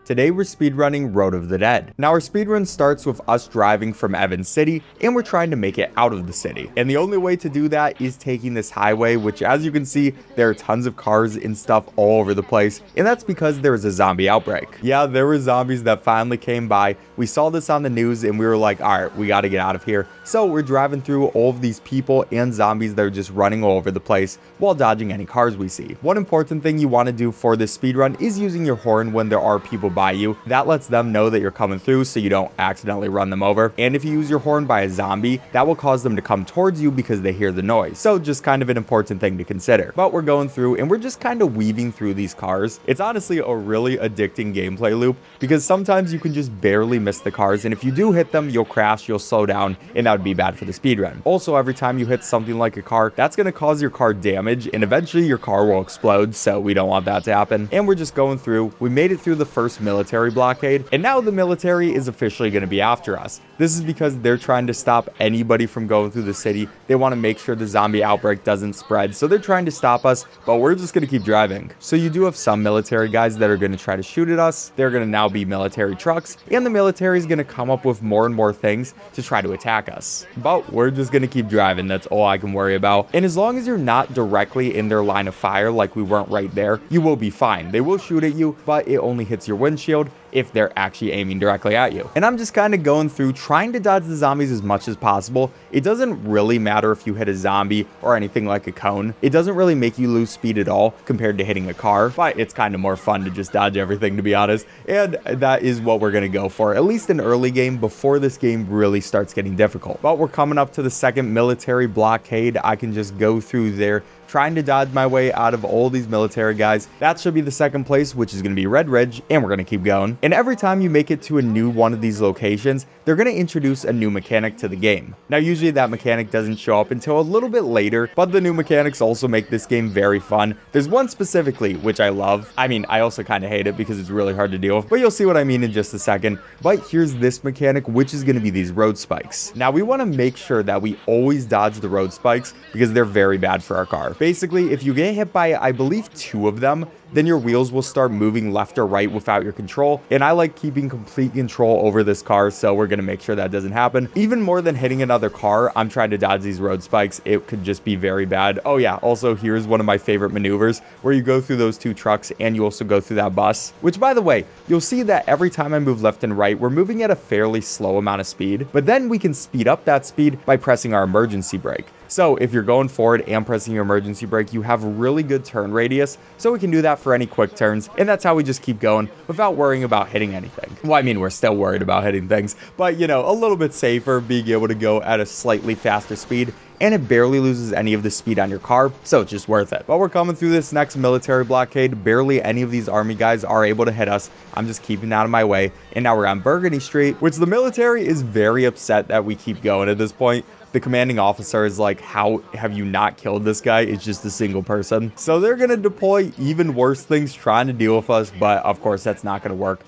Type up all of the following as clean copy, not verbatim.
Today we're speedrunning Road of the Dead. Now our speedrun starts with us driving from Evans City and we're trying to make it out of the city. And the only way to do that is taking this highway, which as you can see, there are tons of cars and stuff all over the place. And that's because there was a zombie outbreak. Yeah, there were zombies that finally came by. We saw this on the news and we were like, all right, we got to get out of here. So we're driving through all of these people and zombies that are just running all over the place while dodging any cars we see. One important thing you want to do for this speedrun is using your horn when there are people by you. That lets them know that you're coming through so you don't accidentally run them over. And if you use your horn by a zombie, that will cause them to come towards you because they hear the noise. So just kind of an important thing to consider. But we're going through and we're just kind of weaving through these cars. It's honestly a really addicting gameplay loop because sometimes you can just barely miss the cars, and if you do hit them, you'll crash, you'll slow down, and that would be bad for the speedrun. Also, every time you hit something like a car, that's going to cause your car damage, and eventually your car will explode, so we don't want that to happen. And we're just going through. We made it through the first military blockade, and now the military is officially going to be after us. This is because they're trying to stop anybody from going through the city. They want to make sure the zombie outbreak doesn't spread, so they're trying to stop us, but we're just going to keep driving. So you do have some military guys that are going to try to shoot at us. They're going to now be military trucks, and the military is going to come up with more and more things to try to attack us. But we're just going to keep driving. That's all I can worry about. And as long as you're not directly in their line of fire, like we weren't right there, you will be fine. They will shoot at you, but it only hits your windshield if they're actually aiming directly at you. And I'm just kind of going through trying to dodge the zombies as much as possible. It doesn't really matter if you hit a zombie or anything like a cone. It doesn't really make you lose speed at all compared to hitting a car, but it's kind of more fun to just dodge everything, to be honest. And that is what we're going to go for, at least in early game before this game really starts getting difficult. But we're coming up to the second military blockade. I can just go through there trying to dodge my way out of all these military guys. That should be the second place, which is going to be Red Ridge, and we're going to keep going. And every time you make it to a new one of these locations, they're going to introduce a new mechanic to the game. Now, usually that mechanic doesn't show up until a little bit later, but the new mechanics also make this game very fun. There's one specifically, which I love. I mean, I also kind of hate it because it's really hard to deal with, but you'll see what I mean in just a second. But here's this mechanic, which is going to be these road spikes. Now, we want to make sure that we always dodge the road spikes because they're very bad for our car. Basically, if you get hit by, I believe, 2 of them, then your wheels will start moving left or right without your control. And I like keeping complete control over this car, so we're going to make sure that doesn't happen. Even more than hitting another car, I'm trying to dodge these road spikes. It could just be very bad. Oh yeah, also here's one of my favorite maneuvers where you go through those 2 trucks and you also go through that bus, which by the way, you'll see that every time I move left and right, we're moving at a fairly slow amount of speed, but then we can speed up that speed by pressing our emergency brake. So if you're going forward and pressing your emergency brake, you have really good turn radius, so we can do that for any quick turns, and that's how we just keep going without worrying about hitting anything. Well, I mean, we're still worried about hitting things, but you know, a little bit safer being able to go at a slightly faster speed, and it barely loses any of the speed on your car, so it's just worth it. But we're coming through this next military blockade. Barely any of these army guys are able to hit us. I'm just keeping out of my way, and now we're on Burgundy Street, which the military is very upset that we keep going at this point. The commanding officer is like, how have you not killed this guy? It's just a single person. So they're going to deploy even worse things trying to deal with us, but of course that's not going to work.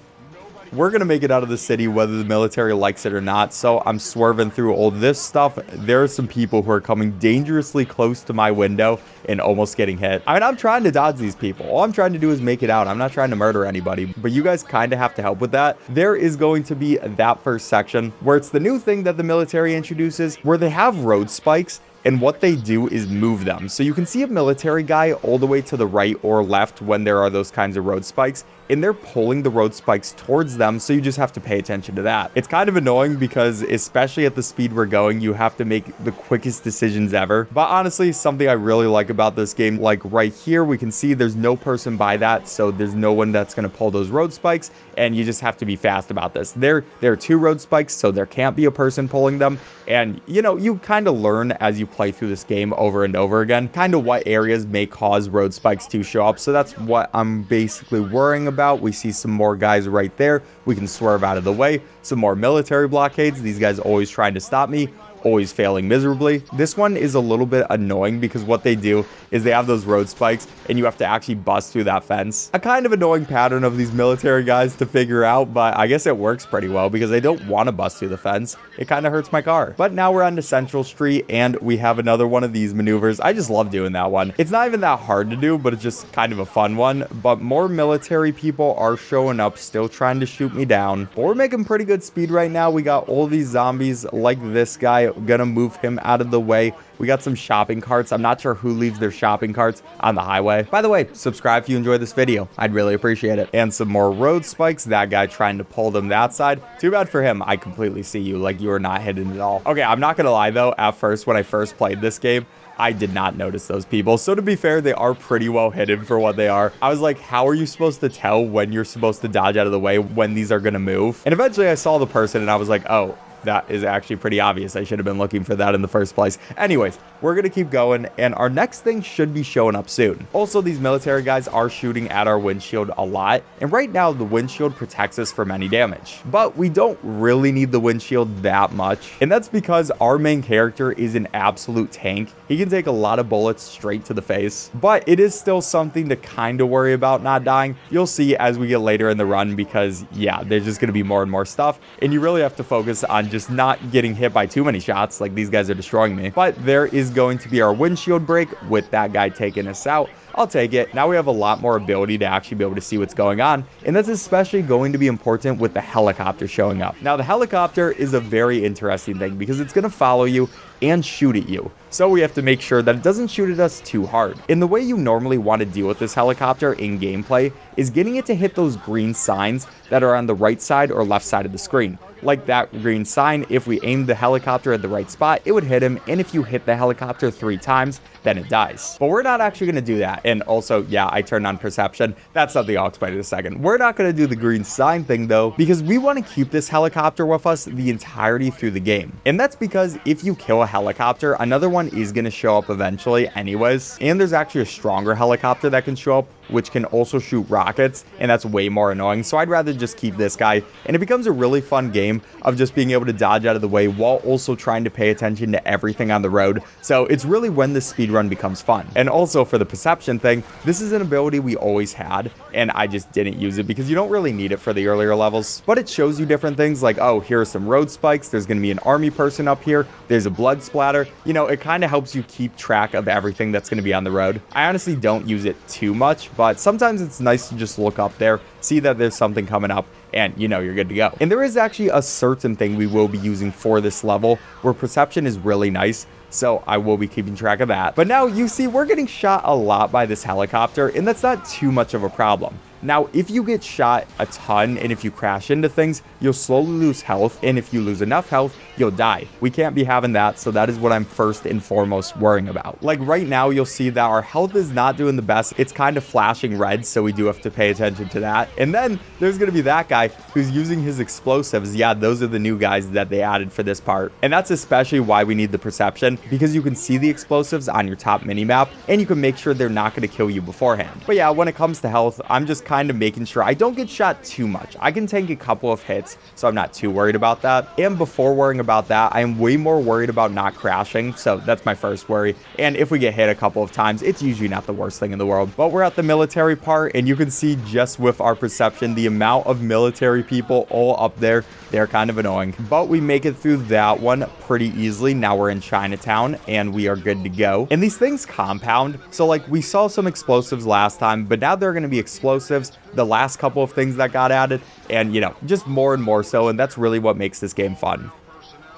We're going to make it out of the city whether the military likes it or not, so I'm swerving through all this stuff. There are some people who are coming dangerously close to my window and almost getting hit. I mean, I'm trying to dodge these people. All I'm trying to do is make it out. I'm not trying to murder anybody, but you guys kind of have to help with that. There is going to be that first section where it's the new thing that the military introduces, where they have road spikes, and what they do is move them. So you can see a military guy all the way to the right or left when there are those kinds of road spikes, and they're pulling the road spikes towards them, so you just have to pay attention to that. It's kind of annoying because, especially at the speed we're going, you have to make the quickest decisions ever. But honestly, something I really like about this game, like right here, we can see there's no person by that, so there's no one that's going to pull those road spikes, and you just have to be fast about this. There are 2 road spikes, so there can't be a person pulling them, and you know, you kind of learn as you play through this game over and over again, kind of what areas may cause road spikes to show up. So that's what I'm basically worrying about. We see some more guys right there. We can swerve out of the way. Some more military blockades. These guys always trying to stop me. always failing miserably. This one is a little bit annoying because what they do is they have those road spikes and you have to actually bust through that fence. A kind of annoying pattern of these military guys to figure out, but I guess it works pretty well because they don't want to bust through the fence. It kind of hurts my car. But now we're on to Central Street and we have another one of these maneuvers. I just love doing that one. It's not even that hard to do, but it's just kind of a fun one. But more military people are showing up, still trying to shoot me down. But we're making pretty good speed right now. We got all these zombies like this guy. Gonna move him out of the way. We got some shopping carts. I'm not sure who leaves their shopping carts on the highway. By the way, subscribe if you enjoyed this video. I'd really appreciate it. And some more road spikes. That guy trying to pull them that side. Too bad for him. I completely see you. Like, you are not hidden at all. Okay, I'm not gonna lie though. At first, when I first played this game, I did not notice those people. So to be fair, they are pretty well hidden for what they are. I was like, how are you supposed to tell when you're supposed to dodge out of the way when these are gonna move? And eventually I saw the person and I was like, oh, that is actually pretty obvious. I should have been looking for that in the first place. Anyways, we're going to keep going, and our next thing should be showing up soon. Also, these military guys are shooting at our windshield a lot, and right now the windshield protects us from any damage. But we don't really need the windshield that much, and that's because our main character is an absolute tank. He can take a lot of bullets straight to the face, but it is still something to kind of worry about not dying. You'll see as we get later in the run because, yeah, there's just going to be more and more stuff, and you really have to focus on just not getting hit by too many shots. Like, these guys are destroying me. But there is going to be our windshield break with that guy taking us out. I'll take it. Now we have a lot more ability to actually be able to see what's going on, and that's especially going to be important with the helicopter showing up. Now the helicopter is a very interesting thing because it's going to follow you and shoot at you. So we have to make sure that it doesn't shoot at us too hard. And the way you normally want to deal with this helicopter in gameplay is getting it to hit those green signs that are on the right side or left side of the screen. Like that green sign, if we aim the helicopter at the right spot, it would hit him, and if you hit the helicopter 3 times, then it dies. But we're not actually going to do that. And also, yeah, I turned on perception. That's something I'll explain in a second. We're not going to do the green sign thing though, because we want to keep this helicopter with us the entirety through the game. And that's because if you kill a helicopter, another one is going to show up eventually anyways. And there's actually a stronger helicopter that can show up, which can also shoot rockets, and that's way more annoying. So I'd rather just keep this guy, and it becomes a really fun game of just being able to dodge out of the way while also trying to pay attention to everything on the road. So it's really when the speedrun becomes fun. And also for the perception thing, this is an ability we always had, and I just didn't use it because you don't really need it for the earlier levels. But it shows you different things like, oh, here are some road spikes, there's going to be an army person up here, there's a blood splatter. You know, it kind of helps you keep track of everything that's going to be on the road. I honestly don't use it too much, but sometimes it's nice to just look up there, see that there's something coming up, and you know you're good to go. And there is actually a certain thing we will be using for this level where perception is really nice, so I will be keeping track of that. But now you see we're getting shot a lot by this helicopter, and that's not too much of a problem. Now, if you get shot a ton and if you crash into things, you'll slowly lose health, and if you lose enough health, you'll die. We can't be having that, so that is what I'm first and foremost worrying about. Like right now, you'll see that our health is not doing the best. It's kind of flashing red, so we do have to pay attention to that. And then there's going to be that guy who's using his explosives. Yeah, those are the new guys that they added for this part. And that's especially why we need the perception, because you can see the explosives on your top minimap, and you can make sure they're not going to kill you beforehand. But yeah, when it comes to health, I'm just kind of making sure I don't get shot too much. I can take a couple of hits, so I'm not too worried about that. And before worrying about that, I am way more worried about not crashing, so that's my first worry. And if we get hit a couple of times, it's usually not the worst thing in the world. But we're at the military part, and you can see just with our perception, the amount of military people all up there. They're kind of annoying, but we make it through that one pretty easily. Now we're in Chinatown, and we are good to go. And these things compound, so like we saw some explosives last time, but now they're going to be explosives, the last couple of things that got added, and you know, just more and more so, and that's really what makes this game fun.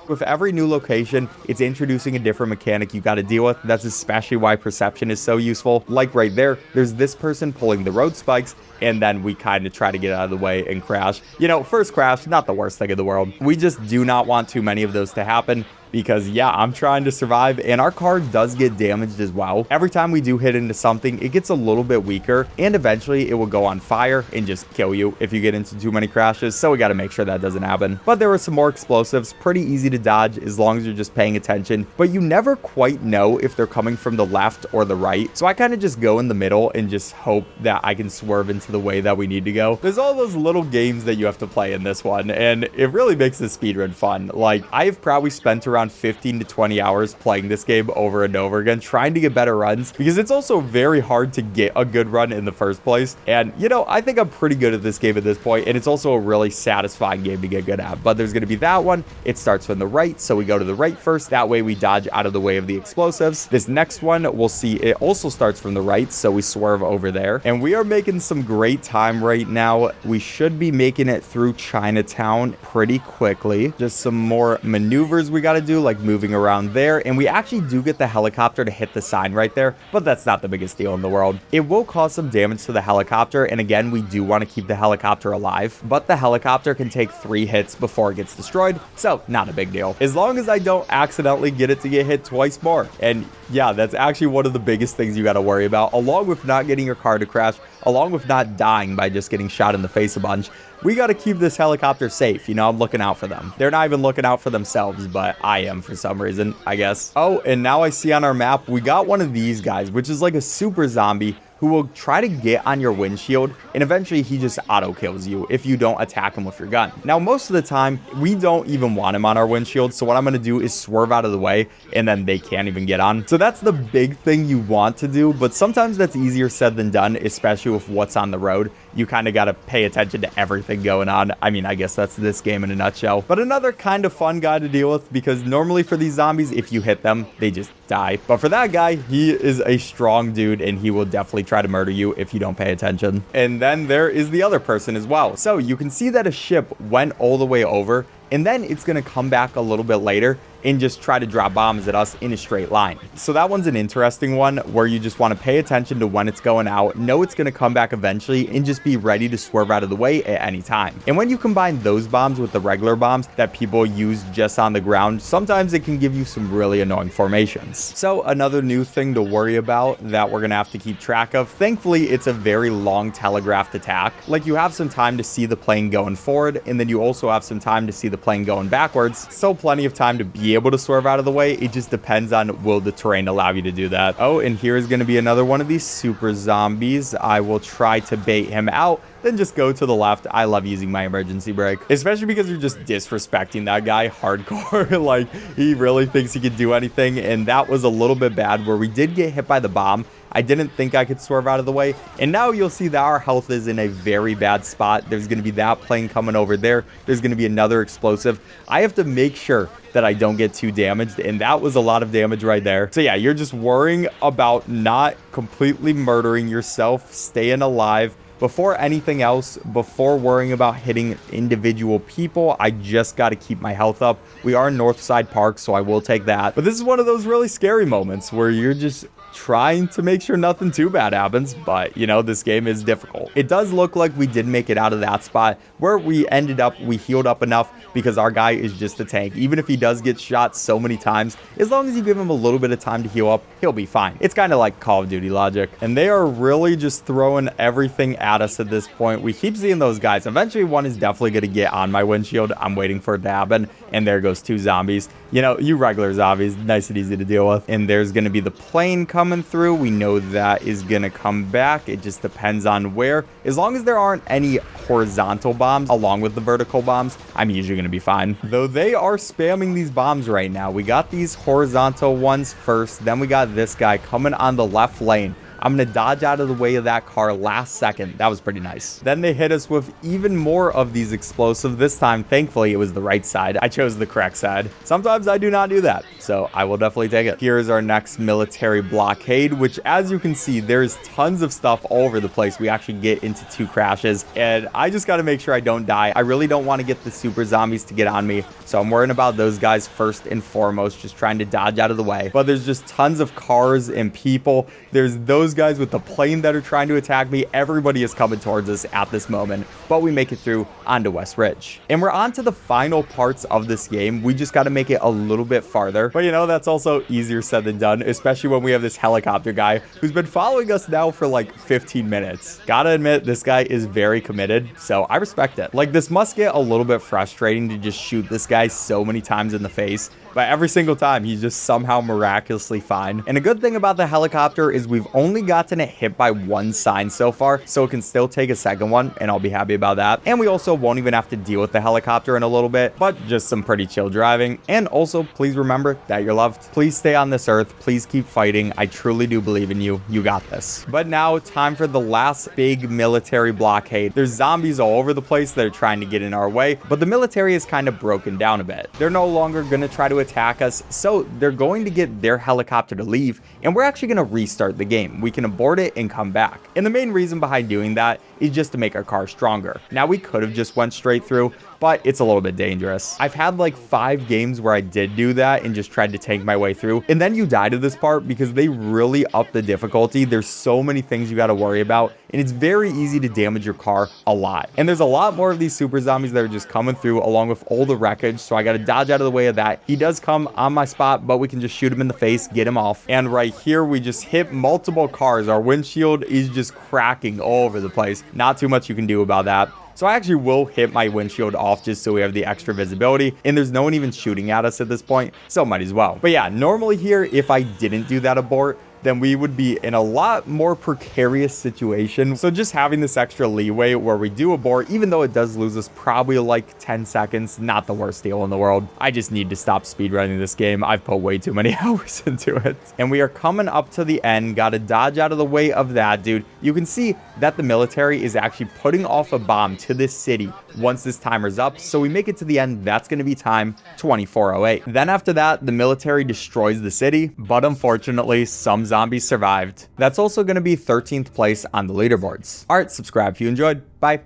With every new location, it's introducing a different mechanic you got to deal with. That's especially why perception is so useful. Like right there, there's this person pulling the road spikes, and then we kind of try to get out of the way and crash. You know, first crash, not the worst thing in the world. We just do not want too many of those to happen, because yeah, I'm trying to survive, and our car does get damaged as well. Every time we do hit into something, it gets a little bit weaker, and eventually it will go on fire and just kill you if you get into too many crashes, so we got to make sure that doesn't happen. But there were some more explosives, pretty easy to dodge as long as you're just paying attention, but you never quite know if they're coming from the left or the right, so I kind of just go in the middle and just hope that I can swerve into the way that we need to go. There's all those little games that you have to play in this one, and it really makes the speedrun fun. Like, I've probably spent around around 15 to 20 hours playing this game over and over again, trying to get better runs, because it's also very hard to get a good run in the first place. And, you know, I think I'm pretty good at this game at this point, and it's also a really satisfying game to get good at. But there's going to be that one. It starts from the right, so we go to the right first. That way we dodge out of the way of the explosives. This next one, we'll see it also starts from the right, so we swerve over there. And we are making some great time right now. We should be making it through Chinatown pretty quickly. Just some more maneuvers we got to do, like moving around there. And we actually do get the helicopter to hit the sign right there, but that's not the biggest deal in the world. It will cause some damage to the helicopter, and again, we do want to keep the helicopter alive, but the helicopter can take 3 hits before it gets destroyed, so not a big deal. As long as I don't accidentally get it to get hit twice more. And yeah, that's actually one of the biggest things you got to worry about, along with not getting your car to crash, along with not dying by just getting shot in the face a bunch. We got to keep this helicopter safe. You know, I'm looking out for them. They're not even looking out for themselves, but I am for some reason, I guess. Oh, and now I see on our map, we got one of these guys, which is like a super zombie who will try to get on your windshield, and eventually he just auto kills you if you don't attack him with your gun. Now, most of the time, we don't even want him on our windshield, so what I'm going to do is swerve out of the way, and then they can't even get on. So that's the big thing you want to do, but sometimes that's easier said than done, especially with what's on the road. You kind of got to pay attention to everything going on. I mean, I guess that's this game in a nutshell. But another kind of fun guy to deal with, because normally for these zombies, if you hit them, they just die. But for that guy, he is a strong dude, and he will definitely try to murder you if you don't pay attention. And then there is the other person as well. So you can see that a ship went all the way over, and then it's going to come back a little bit later and just try to drop bombs at us in a straight line. So that one's an interesting one, where you just want to pay attention to when it's going out, know it's going to come back eventually, and just be ready to swerve out of the way at any time. And when you combine those bombs with the regular bombs that people use just on the ground, sometimes it can give you some really annoying formations. So another new thing to worry about that we're going to have to keep track of. Thankfully, it's a very long telegraphed attack. Like, you have some time to see the plane going forward, and then you also have some time to see the plane going backwards. So plenty of time to be able to swerve out of the way. It just depends on, will the terrain allow you to do that. Oh, and here is going to be another one of these super zombies. I will try to bait him out, then just go to the left. I love using my emergency brake, especially because you're just disrespecting that guy hardcore. Like, he really thinks he could do anything, and that was a little bit bad, where we did get hit by the bomb. I didn't think I could swerve out of the way, and now you'll see that our health is in a very bad spot. There's going to be that plane coming over there. There's going to be another explosive. I have to make sure that I don't get too damaged, and that was a lot of damage right there. So yeah, you're just worrying about not completely murdering yourself, staying alive. Before anything else, before worrying about hitting individual people, I just got to keep my health up. We are in Northside Park, so I will take that. But this is one of those really scary moments where you're just trying to make sure nothing too bad happens, but you know, this game is difficult. It does look like we did make it out of that spot where we ended up, we healed up enough, because our guy is just a tank. Even if he does get shot so many times, as long as you give him a little bit of time to heal up, he'll be fine. It's kind of like Call of Duty logic, and they are really just throwing everything at us at this point. We keep seeing those guys. Eventually one is definitely going to get on my windshield. I'm waiting for it to happen, and there goes 2 zombies. You know, you regular zombies, nice and easy to deal with. And there's going to be the plane coming through. We know that is going to come back. It just depends on where. As long as there aren't any horizontal bombs along with the vertical bombs, I'm usually going to be fine. Though they are spamming these bombs right now. We got these horizontal ones first. Then we got this guy coming on the left lane. I'm going to dodge out of the way of that car last second. That was pretty nice. Then they hit us with even more of these explosives. This time, thankfully, it was the right side. I chose the correct side. Sometimes I do not do that, so I will definitely take it. Here's our next military blockade, which, as you can see, there's tons of stuff all over the place. We actually get into 2 crashes, and I just got to make sure I don't die. I really don't want to get the super zombies to get on me, so I'm worrying about those guys first and foremost, just trying to dodge out of the way. But there's just tons of cars and people. There's those guys with the plane that are trying to attack me. Everybody is coming towards us at this moment, but we make it through onto West Ridge. And we're on to the final parts of this game. We just got to make it a little bit farther. But you know, that's also easier said than done, especially when we have this helicopter guy who's been following us now for like 15 minutes. Gotta admit, this guy is very committed, so I respect it. Like, this must get a little bit frustrating to just shoot this guy so many times in the face, but every single time he's just somehow miraculously fine. And a good thing about the helicopter is we've only only gotten it hit by one sign so far, so it can still take a second one, and I'll be happy about that. And we also won't even have to deal with the helicopter in a little bit, but just some pretty chill driving. And also, please remember that you're loved. Please stay on this earth. Please keep fighting. I truly do believe in you. You got this. But now, time for the last big military blockade. There's zombies all over the place that are trying to get in our way, but the military is kind of broken down a bit. They're no longer going to try to attack us, so they're going to get their helicopter to leave, and we're actually going to restart the game. We can abort it and come back. And the main reason behind doing that is just to make our car stronger. Now, we could have just went straight through, but it's a little bit dangerous. I've had like 5 games where I did do that and just tried to tank my way through. And then you die to this part because they really up the difficulty. There's so many things you got to worry about, and it's very easy to damage your car a lot. And there's a lot more of these super zombies that are just coming through along with all the wreckage, so I got to dodge out of the way of that. He does come on my spot, but we can just shoot him in the face, get him off. And right here, we just hit multiple cars. Our windshield is just cracking all over the place. Not too much you can do about that. So I actually will hit my windshield off just so we have the extra visibility, and there's no one even shooting at us at this point, so might as well. But yeah, normally here, if I didn't do that abort, then we would be in a lot more precarious situation. So just having this extra leeway where we do abort, even though it does lose us probably like 10 seconds, not the worst deal in the world. I just need to stop speedrunning this game. I've put way too many hours into it. And we are coming up to the end. Got to dodge out of the way of that dude. You can see that the military is actually putting off a bomb to this city once this timer's up. So we make it to the end. That's going to be time 24:08. Then after that, the military destroys the city, but unfortunately, some zombies survived. That's also going to be 13th place on the leaderboards. All right, subscribe if you enjoyed. Bye.